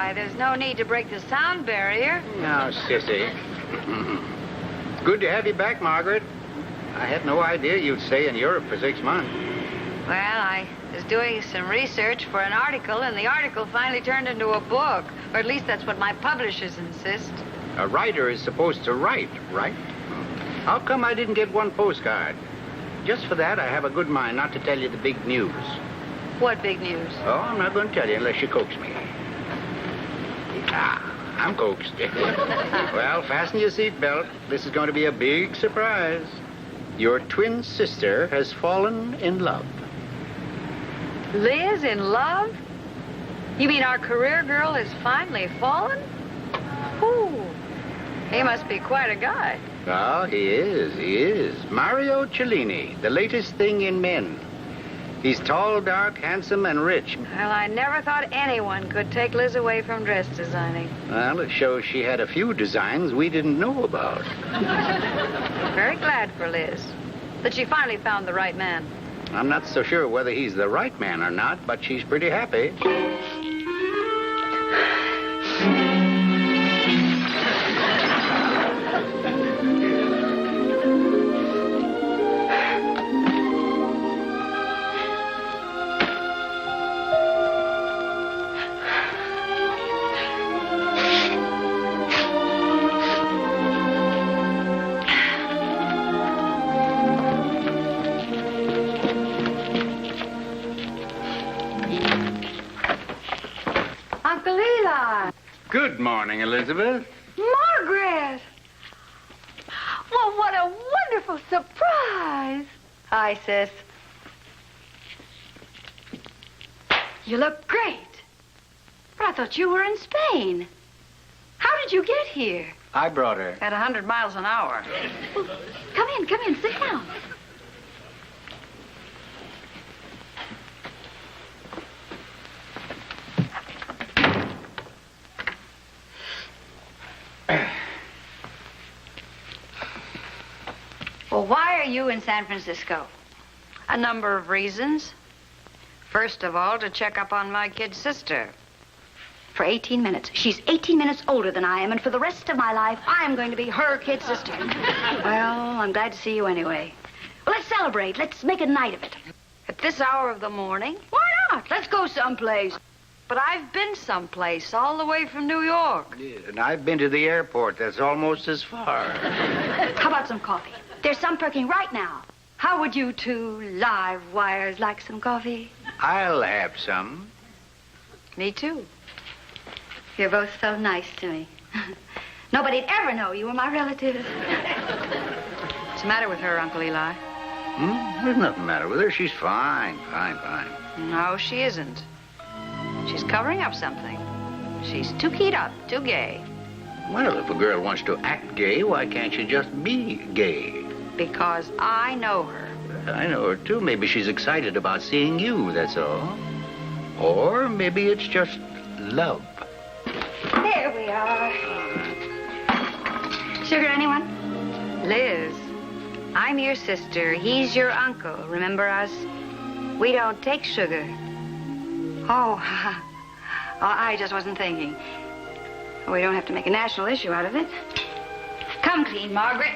Why, there's no need to break the sound barrier. Now, sissy. Good to have you back, Margaret. I had no idea you'd stay in Europe for 6 months. Well, I was doing some research for an article, and the article finally turned into a book. Or at least that's what my publishers insist. A writer is supposed to write, right? How come I didn't get one postcard? Just for that, I have a good mind not to tell you the big news. What big news? Oh, I'm not going to tell you unless you coax me. I'm coaxed. Well, fasten your seatbelt. This is going to be a big surprise. Your twin sister has fallen in love. Liz in love? You mean our career girl has finally fallen? Ooh, he must be quite a guy. Oh, he is. Mario Cellini, the latest thing in men. He's tall, dark, handsome, and rich. Well, I never thought anyone could take Liz away from dress designing. Well, it shows she had a few designs we didn't know about. Very glad for Liz that she finally found the right man. I'm not so sure whether he's the right man or not, but she's pretty happy. Good morning, Elizabeth. Margaret! Well, what a wonderful surprise. Hi, sis. You look great. But I thought you were in Spain. How did you get here? I brought her. At 100 miles an hour. Well, come in, sit down. Well, why are you in San Francisco? A number of reasons. First of all, to check up on my kid sister. For 18 minutes. She's 18 minutes older than I am, and for the rest of my life, I am going to be her kid sister. Well, I'm glad to see you anyway. Well, let's celebrate. Let's make a night of it. At this hour of the morning? Why not? Let's go someplace. But I've been someplace all the way from New York. Yeah, and I've been to the airport. That's almost as far. How about some coffee? There's some perking right now. How would you two live wires like some coffee? I'll have some. Me too. You're both so nice to me. Nobody'd ever know you were my relative. What's the matter with her, Uncle Eli? There's nothing the matter with her. She's fine. No, she isn't. She's covering up something. She's too keyed up, too gay. Well, if a girl wants to act gay, why can't she just be gay? Because I know her. I know her, too. Maybe she's excited about seeing you, that's all. Or maybe it's just love. There we are. Sugar, anyone? Liz, I'm your sister. He's your uncle. Remember us? We don't take sugar. Oh, I just wasn't thinking. We don't have to make a national issue out of it. Come clean, Margaret.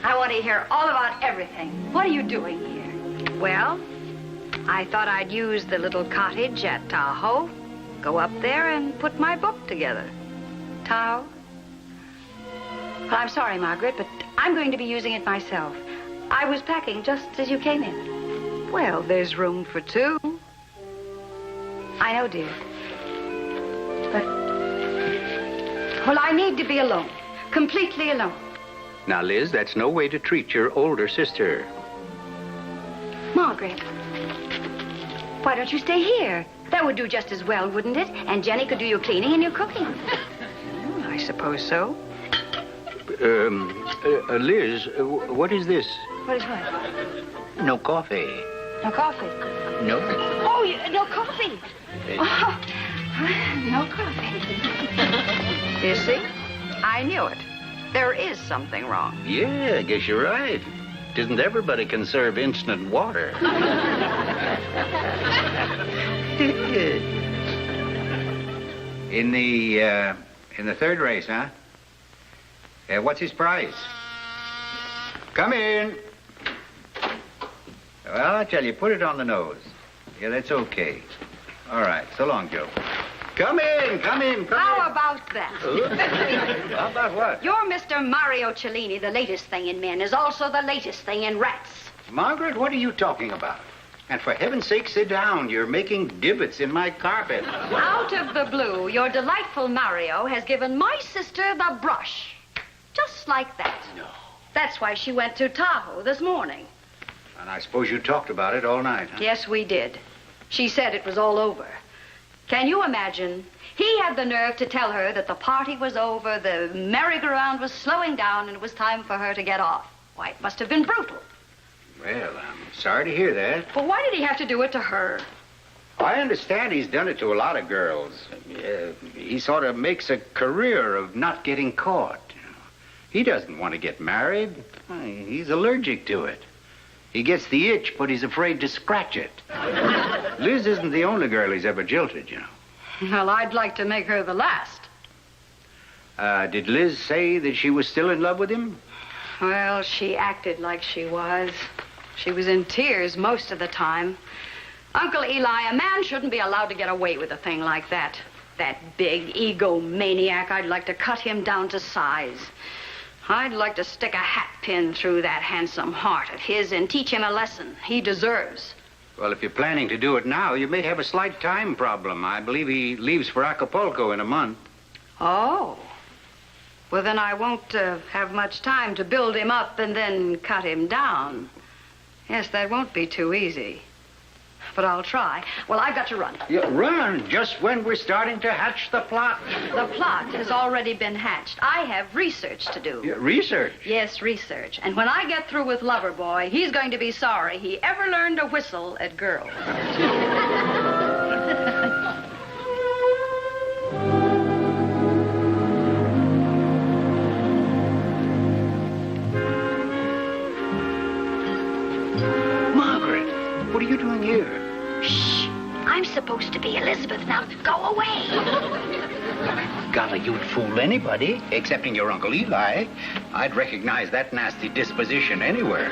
I want to hear all about everything. What are you doing here? Well, I thought I'd use the little cottage at Tahoe, go up there and put my book together. Tahoe? Well, I'm sorry, Margaret, but I'm going to be using it myself. I was packing just as you came in. Well, there's room for two. I know, dear. But, well, I need to be alone. Completely alone. Now, Liz, that's no way to treat your older sister. Margaret, why don't you stay here? That would do just as well, wouldn't it? And Jenny could do your cleaning and your cooking. I suppose so. Liz, what is this? What is what? No coffee. No coffee? No. Oh, no coffee. Oh, no coffee. You see? I knew it. There is something wrong. Yeah, I guess you're right. Isn't everybody can serve instant water? In the third race, huh? What's his price? Come in. Well, I tell you, put it on the nose. Yeah, that's okay. All right. So long, Joe. Come in. How about that? How about what? Your Mr. Mario Cellini, the latest thing in men, is also the latest thing in rats. Margaret, what are you talking about? And for heaven's sake, sit down. You're making divots in my carpet. Out of the blue, your delightful Mario has given my sister the brush. Just like that. No. That's why she went to Tahoe this morning. And I suppose you talked about it all night, huh? Yes, we did. She said it was all over. Can you imagine? He had the nerve to tell her that the party was over, the merry-go-round was slowing down, and it was time for her to get off. Why, it must have been brutal. Well, I'm sorry to hear that. But why did he have to do it to her? I understand he's done it to a lot of girls. He sort of makes a career of not getting caught. He doesn't want to get married. He's allergic to it. He gets the itch, but he's afraid to scratch it. Liz isn't the only girl he's ever jilted, you know. Well, I'd like to make her the last. Did Liz say that she was still in love with him? Well, she acted like she was. She was in tears most of the time. Uncle Eli, a man shouldn't be allowed to get away with a thing like that. That big egomaniac, I'd like to cut him down to size. I'd like to stick a hat pin through that handsome heart of his and teach him a lesson he deserves. Well, if you're planning to do it now, you may have a slight time problem. I believe he leaves for Acapulco in a month. Oh. Well, then I won't have much time to build him up and then cut him down. Yes, that won't be too easy. But I'll try. Well, I've got to run. Yeah, run, just when we're starting to hatch the plot. The plot has already been hatched. I have research to do. Yeah, research? Yes, research. And when I get through with Loverboy, he's going to be sorry he ever learned to whistle at girls. What are you doing here? Shh! I'm supposed to be Elizabeth now. Go away! Golly, you'd fool anybody, excepting your Uncle Eli. I'd recognize that nasty disposition anywhere.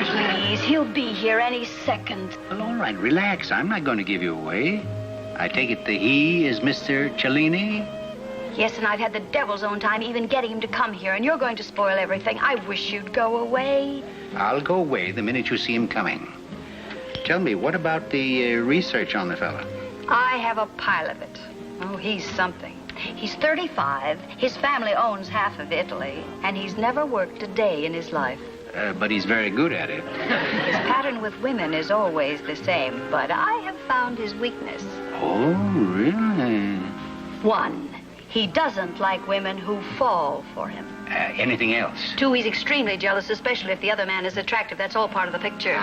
Please, he'll be here any second. Well, all right, relax. I'm not going to give you away. I take it the he is Mr. Cellini? Yes, and I've had the devil's own time even getting him to come here, and you're going to spoil everything. I wish you'd go away. I'll go away the minute you see him coming. Tell me, what about the research on the fella? I have a pile of it. Oh, he's something. He's 35, his family owns half of Italy, and he's never worked a day in his life. But he's very good at it. His pattern with women is always the same, but I have found his weakness. Oh, really? 1, he doesn't like women who fall for him. Anything else? 2, he's extremely jealous, especially if the other man is attractive. That's all part of the picture.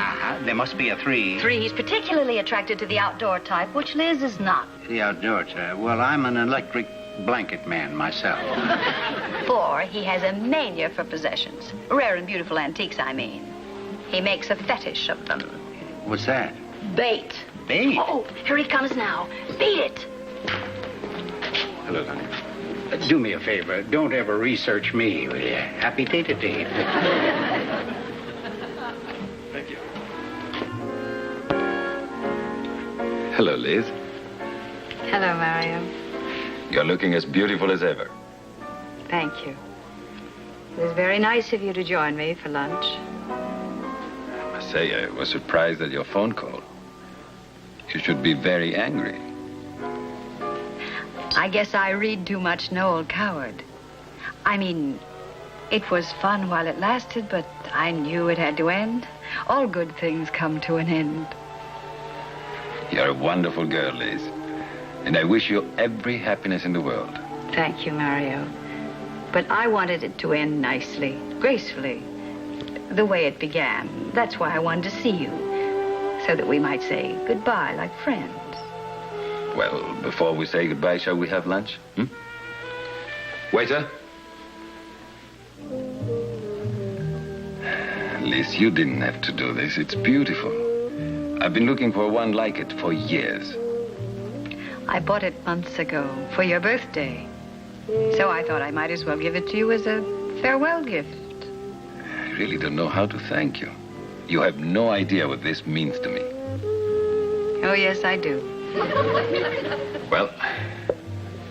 There must be a 3. 3, he's particularly attracted to the outdoor type, which Liz is not. The outdoor type? Well, I'm an electric blanket man myself. 4, he has a mania for possessions. Rare and beautiful antiques, I mean. He makes a fetish of them. What's that? Bait. Bait? Oh, here he comes now. Beat it. Hello, honey. Do me a favor. Don't ever research me, will you? Happy date-a-date. Thank you. Hello, Liz. Hello, Mario. You're looking as beautiful as ever. Thank you. It was very nice of you to join me for lunch. I must say, I was surprised at your phone call. You should be very angry. I guess I read too much Noel Coward. I mean, it was fun while it lasted, but I knew it had to end. All good things come to an end. You're a wonderful girl, Liz. And I wish you every happiness in the world. Thank you, Mario. But I wanted it to end nicely, gracefully, the way it began. That's why I wanted to see you, so that we might say goodbye like friends. Well, before we say goodbye, shall we have lunch? Waiter? Liz, you didn't have to do this. It's beautiful. I've been looking for one like it for years. I bought it months ago for your birthday. So I thought I might as well give it to you as a farewell gift. I really don't know how to thank you. You have no idea what this means to me. Oh, yes, I do. Well,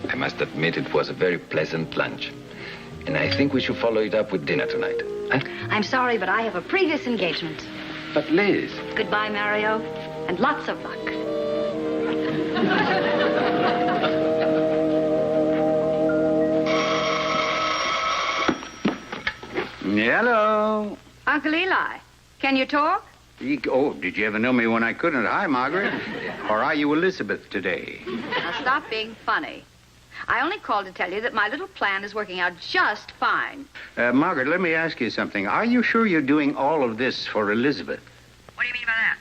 I must admit it was a very pleasant lunch. And I think we should follow it up with dinner tonight. Huh? I'm sorry, but I have a previous engagement. But Liz... Goodbye, Mario, and lots of luck. Hello. Uncle Eli, can you talk? Oh, did you ever know me when I couldn't? Hi, Margaret. Or are you Elizabeth today? Now, stop being funny. I only called to tell you that my little plan is working out just fine. Margaret, let me ask you something. Are you sure you're doing all of this for Elizabeth? What do you mean by that?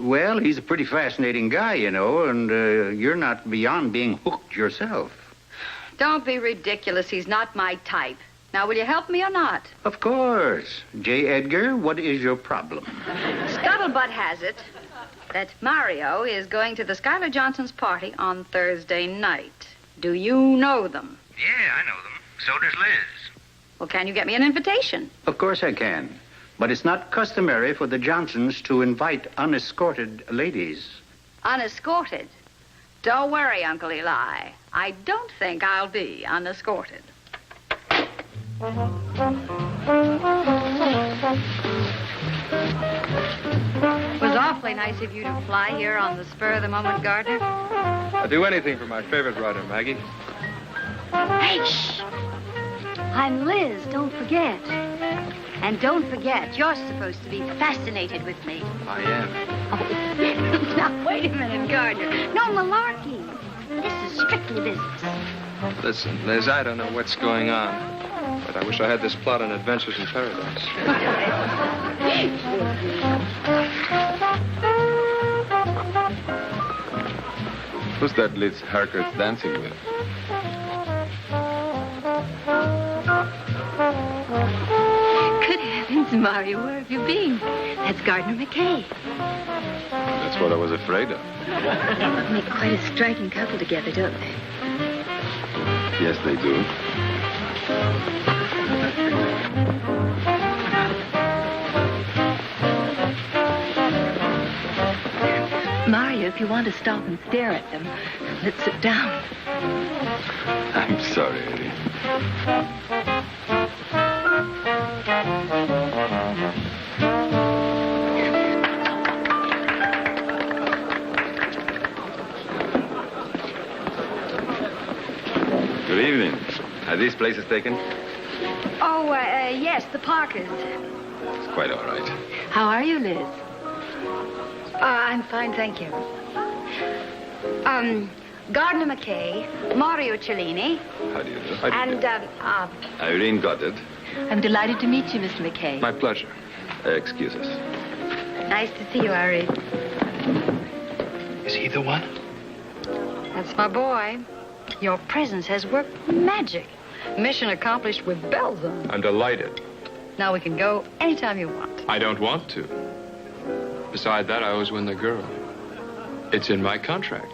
Well, he's a pretty fascinating guy, you know, and you're not beyond being hooked yourself. Don't be ridiculous. He's not my type. Now, will you help me or not? Of course. J. Edgar, what is your problem? Scuttlebutt has it that Mario is going to the Schuyler Johnson's party on Thursday night. Do you know them? Yeah, I know them. So does Liz. Well, can you get me an invitation? Of course I can. But it's not customary for the Johnsons to invite unescorted ladies. Unescorted? Don't worry, Uncle Eli. I don't think I'll be unescorted. It was awfully nice of you to fly here on the spur of the moment, Gardner. I'd do anything for my favorite writer, Maggie. Hey, shh! I'm Liz, don't forget. And don't forget, you're supposed to be fascinated with me. I am. Oh, now, wait a minute, Gardner. No malarkey. This is strictly business. Listen, Liz, I don't know what's going on. But I wish I had this plot on Adventures in Paradise. Who's that Liz Harker's dancing with? Good heavens, Mario, where have you been? That's Gardner McKay. That's what I was afraid of. They make quite a striking couple together, don't they? Yes, they do. Mario, if you want to stop and stare at them, let's sit down. I'm sorry, Eddie. Good evening. Are these places taken? Oh, yes, the Parkers. It's quite all right. How are you, Liz? I'm fine, thank you. Gardner McKay, Mario Cellini, How do you do? and, Irene Goddard. I'm delighted to meet you, Mr. McKay. My pleasure. Excuse us. nice to see you, Irene. Is he the one? That's my boy. Your presence has worked magic. Mission accomplished with bells on. I'm delighted. Now we can go anytime you want. I don't want to. Beside that, I always win the girl. It's in my contract.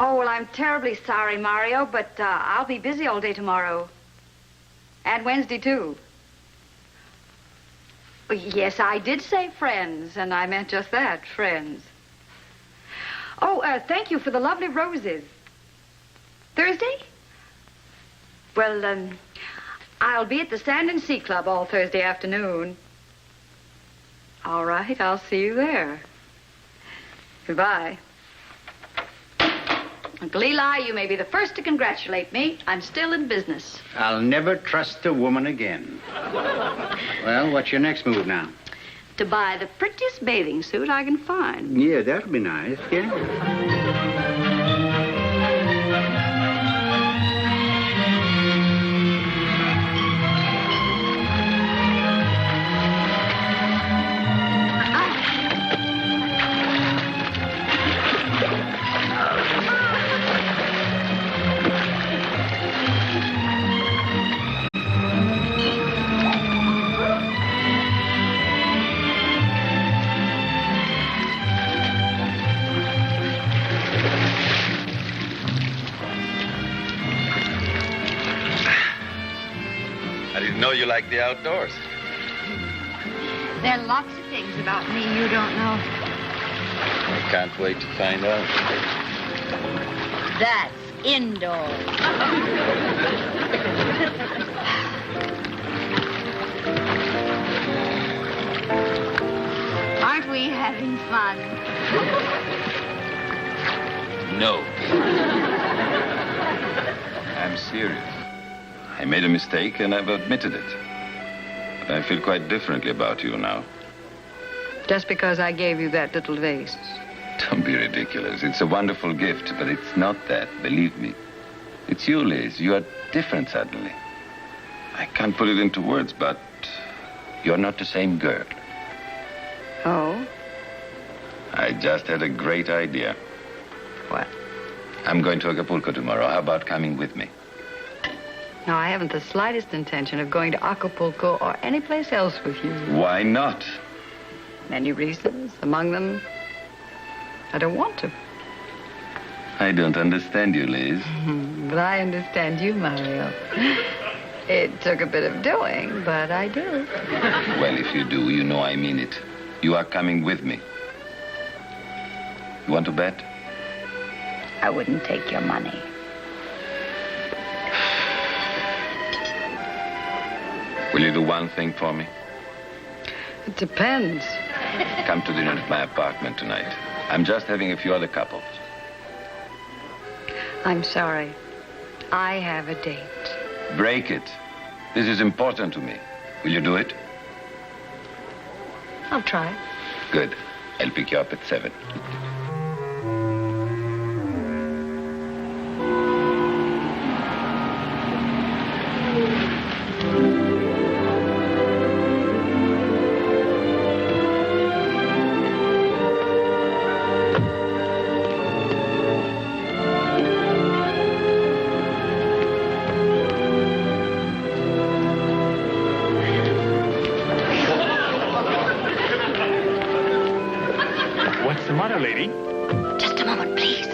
Oh, well, I'm terribly sorry, Mario, but I'll be busy all day tomorrow. And Wednesday, too. Yes, I did say friends, and I meant just that, friends. Oh, thank you for the lovely roses. Thursday? Well, I'll be at the Sand and Sea Club all Thursday afternoon. All right, I'll see you there. Goodbye. Uncle Eli, you may be the first to congratulate me. I'm still in business. I'll never trust a woman again. Well, what's your next move now? To buy the prettiest bathing suit I can find. Yeah, that'll be nice, yeah. know you like the outdoors. There are lots of things about me you don't know. I can't wait to find out. That's indoor. Aren't we having fun? No. I'm serious. I made a mistake and I've admitted it. But I feel quite differently about you now. Just because I gave you that little vase. Don't be ridiculous. It's a wonderful gift, but it's not that, believe me. It's you, Liz. You are different suddenly. I can't put it into words, but you're not the same girl. Oh? I just had a great idea. What? I'm going to Acapulco tomorrow. How about coming with me? No, I haven't the slightest intention of going to Acapulco or any place else with you. Why not? Many reasons. Among them, I don't want to. I don't understand you, Liz. But I understand you, Mario. It took a bit of doing, but I do. Well, if you do, you know I mean it. You are coming with me. You want to bet? I wouldn't take your money. Will you do one thing for me? It depends. Come to dinner at my apartment tonight. I'm just having a few other couples. I'm sorry. I have a date. Break it. This is important to me. Will you do it? I'll try. Good. I'll pick you up at 7. What's the matter, lady? Just a moment, please.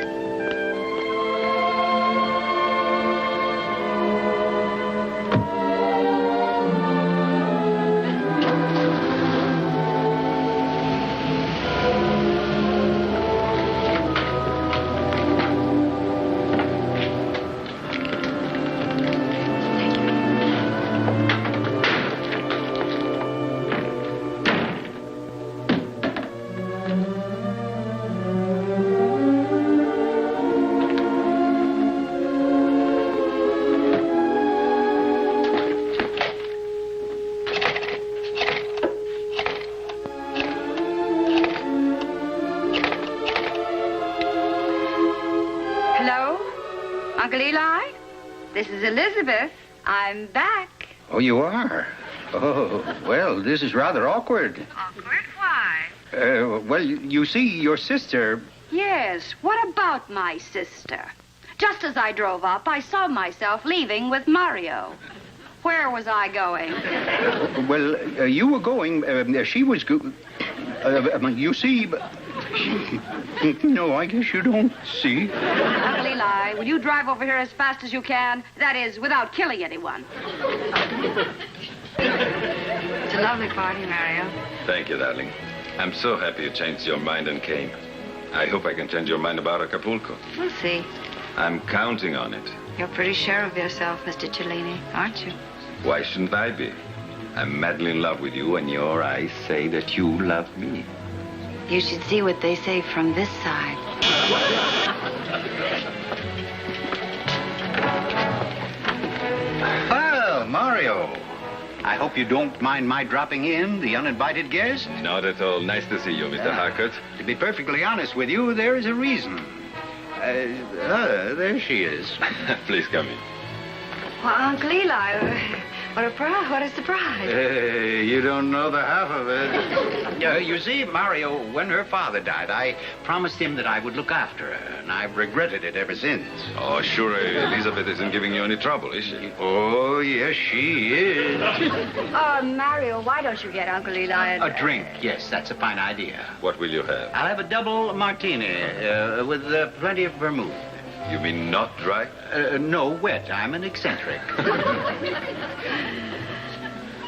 Uncle Eli, this is Elizabeth. I'm back. Oh, you are? Oh, well, this is rather awkward. Awkward? Why? Well, you see, your sister... Yes, what about my sister? Just as I drove up, I saw myself leaving with Mario. Where was I going? Well, you were going... she was... you see... No, I guess you don't see. Uncle Eli, will you drive over here as fast as you can? That is, without killing anyone. It's a lovely party, Mario. Thank you, darling. I'm so happy you changed your mind and came. I hope I can change your mind about Acapulco. We'll see. I'm counting on it. You're pretty sure of yourself, Mr. Cellini, aren't you? Why shouldn't I be? I'm madly in love with you, and your eyes say that you love me. You should see what they say from this side. Well, Mario, I hope you don't mind my dropping in, the uninvited guest. Not at all. Nice to see you, Mr. Harcourt. To be perfectly honest with you, there is a reason. There she is. Please come in. Well, Uncle Eli, what a surprise. You don't know the half of it. You see, Mario, when her father died, I promised him that I would look after her, and I've regretted it ever since. Oh, sure, Elizabeth isn't giving you any trouble, is she? Oh, yes, she is. Oh, Mario, why don't you get Uncle Eli A drink, yes, that's a fine idea. What will you have? I'll have a double martini with plenty of vermouth. You mean not dry? No, wet. I'm an eccentric.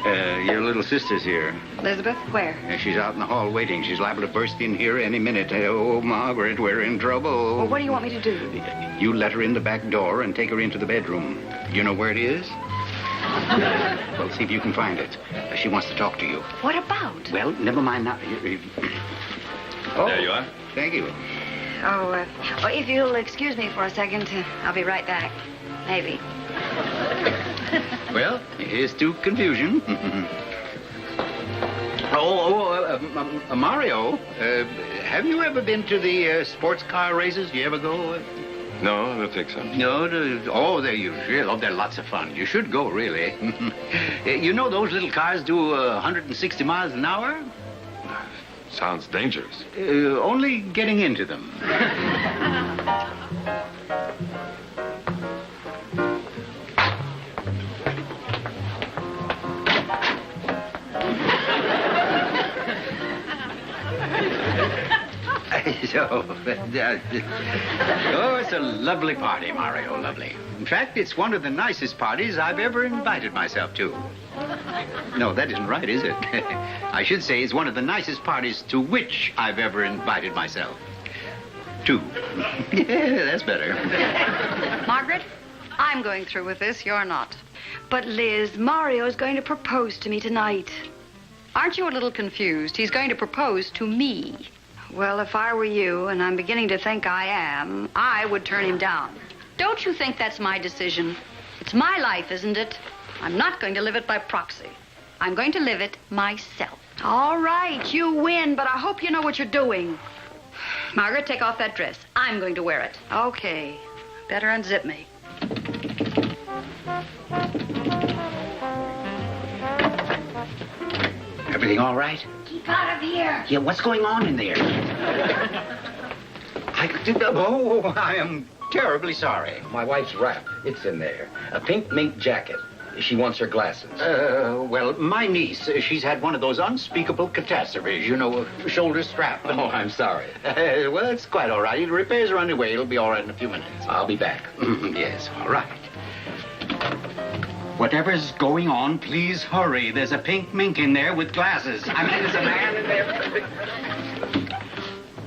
Your little sister's here. Elizabeth, where? She's out in the hall waiting. She's liable to burst in here any minute. Oh, Margaret, we're in trouble. Well, what do you want me to do? You let her in the back door and take her into the bedroom. You know where it is? Well, see if you can find it. She wants to talk to you. What about? Well, never mind now. Oh, There you are. Thank you. Oh, if you'll excuse me for a second, I'll be right back. Maybe. Well, here's to confusion. Mario, have you ever been to the sports car races? Do you ever go? No, I don't think so. No, they're usually. Oh, they're lots of fun. You should go, really. You know those little cars do 160 miles an hour? Sounds dangerous. Only getting into them. It's a lovely party, Mario, lovely. In fact, it's one of the nicest parties I've ever invited myself to. No, that isn't right, is it? I should say it's one of the nicest parties to which I've ever invited myself. To. Yeah, that's better. Margaret, I'm going through with this. You're not. But, Liz, Mario's going to propose to me tonight. Aren't you a little confused? He's going to propose to me. Well, if I were you, and I'm beginning to think I am, I would turn him down. Don't you think that's my decision? It's my life, isn't it? I'm not going to live it by proxy. I'm going to live it myself. All right, you win, but I hope you know what you're doing. Margaret, take off that dress. I'm going to wear it. Okay. Better unzip me. Everything all right? Keep out of here. Yeah, what's going on in there? I am terribly sorry. My wife's wrap. It's in there. A pink mink jacket. She wants her glasses. Well, my niece, she's had one of those unspeakable catastrophes, you know, a shoulder strap. Oh, I'm sorry. Well, it's quite all right. Repairs are underway. It'll be all right in a few minutes. I'll be back. Yes, all right. Whatever's going on, please hurry. There's a pink mink in there with glasses. I mean, there's a man in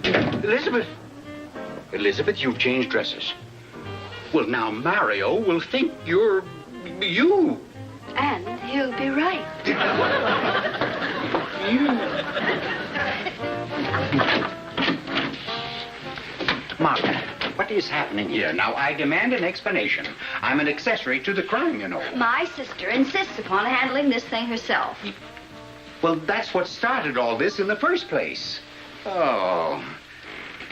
there. Elizabeth. Elizabeth, you've changed dresses. Well, now Mario will think you're you. And he'll be right. Margaret, what is happening here? Now, I demand an explanation. I'm an accessory to the crime, you know. My sister insists upon handling this thing herself. Well, that's what started all this in the first place. Oh.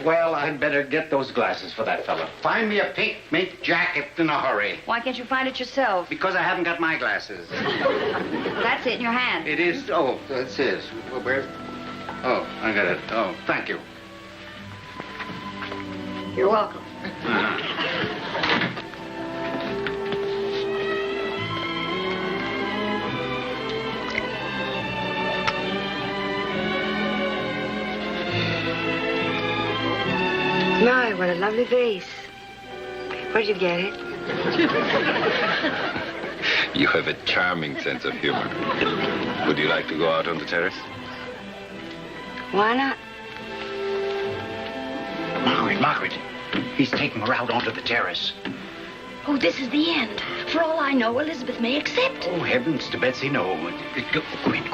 Well, I'd better get those glasses for that fella. Find me a pink mink jacket in a hurry. Why can't you find it yourself? Because I haven't got my glasses. That's it in your hand. It is? Oh, that's it. Well, where's... Oh, I got it. Oh, thank you. You're welcome. My, what a lovely vase. Where'd you get it? You have a charming sense of humor. Would you like to go out on the terrace? Why not? Margaret, he's taking her out onto the terrace. Oh, this is the end. For all I know, Elizabeth may accept. Oh, heavens to Betsy, no. Go in.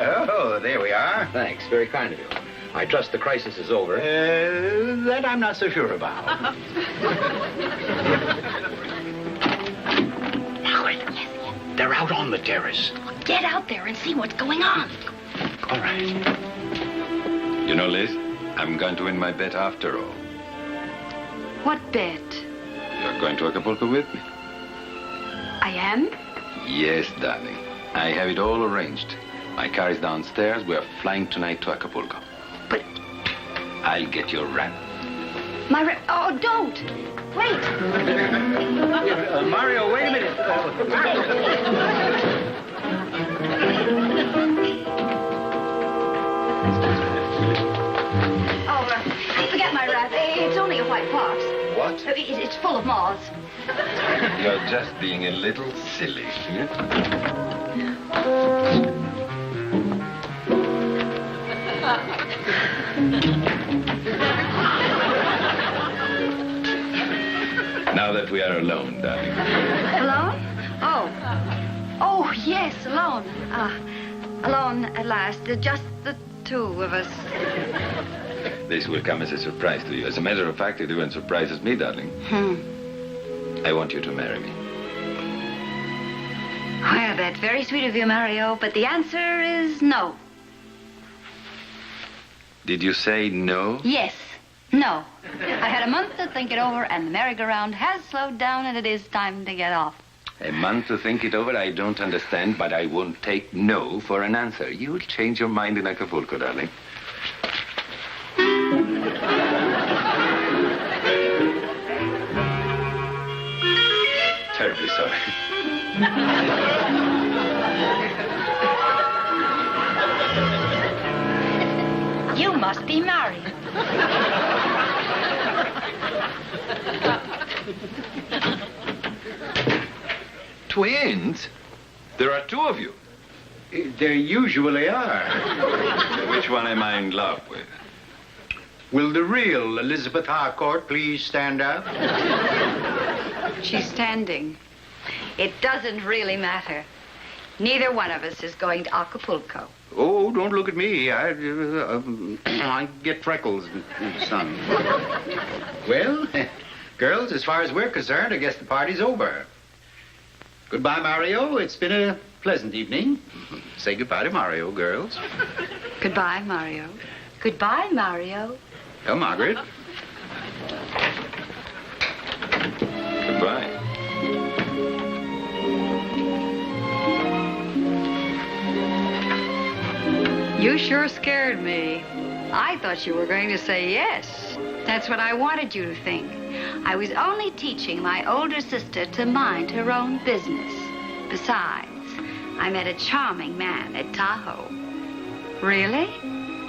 Oh, there we are. Thanks. Very kind of you. I trust the crisis is over. That I'm not so sure about. Margaret, they're out on the terrace. Get out there and see what's going on. All right. You know, Liz, I'm going to win my bet after all. What bet? You're going to Acapulco with me. I am? Yes, darling. I have it all arranged. My car is downstairs. We're flying tonight to Acapulco. But... I'll get your wrap. My wrap... Oh, don't! Wait! Mario, wait a minute. Forget my wrap. It's only a white box. What? It's full of moths. You're just being a little silly. Now that we are alone, darling. Alone? Oh, yes, alone. Alone at last. Just the two of us. This will come as a surprise to you. As a matter of fact, it even surprises me, darling. I want you to marry me. Well, that's very sweet of you, Mario, but the answer is no. Did you say no? Yes. No. I had a month to think it over, and the merry-go-round has slowed down, and it is time to get off. A month to think it over? I don't understand, but I won't take no for an answer. You'll change your mind in Acapulco, darling. Terribly sorry. You must be married. Twins? There are two of you. There usually are. Which one am I in love with? Will the real Elizabeth Harcourt please stand up? She's standing. It doesn't really matter. Neither one of us is going to Acapulco. Oh, don't look at me. I get freckles in the sun. Well, girls, as far as we're concerned, I guess the party's over. Goodbye, Mario. It's been a pleasant evening. Say goodbye to Mario, girls. Goodbye, Mario. Goodbye, Mario. Oh, Margaret. Goodbye. You sure scared me. I thought you were going to say yes. That's what I wanted you to think. I was only teaching my older sister to mind her own business. Besides, I met a charming man at Tahoe. Really?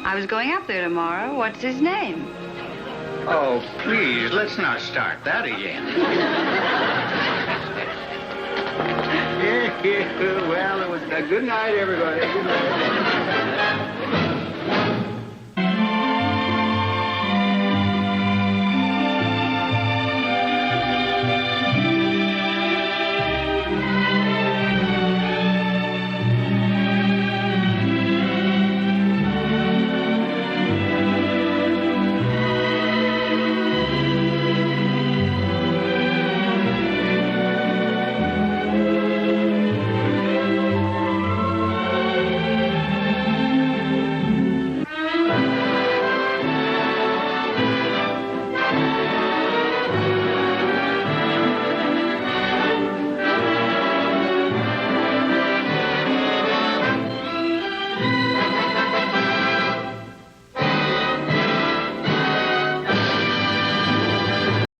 I was going up there tomorrow. What's his name? Oh, please, let's not start that again. Yeah, well, it was a good night, everybody. Good night.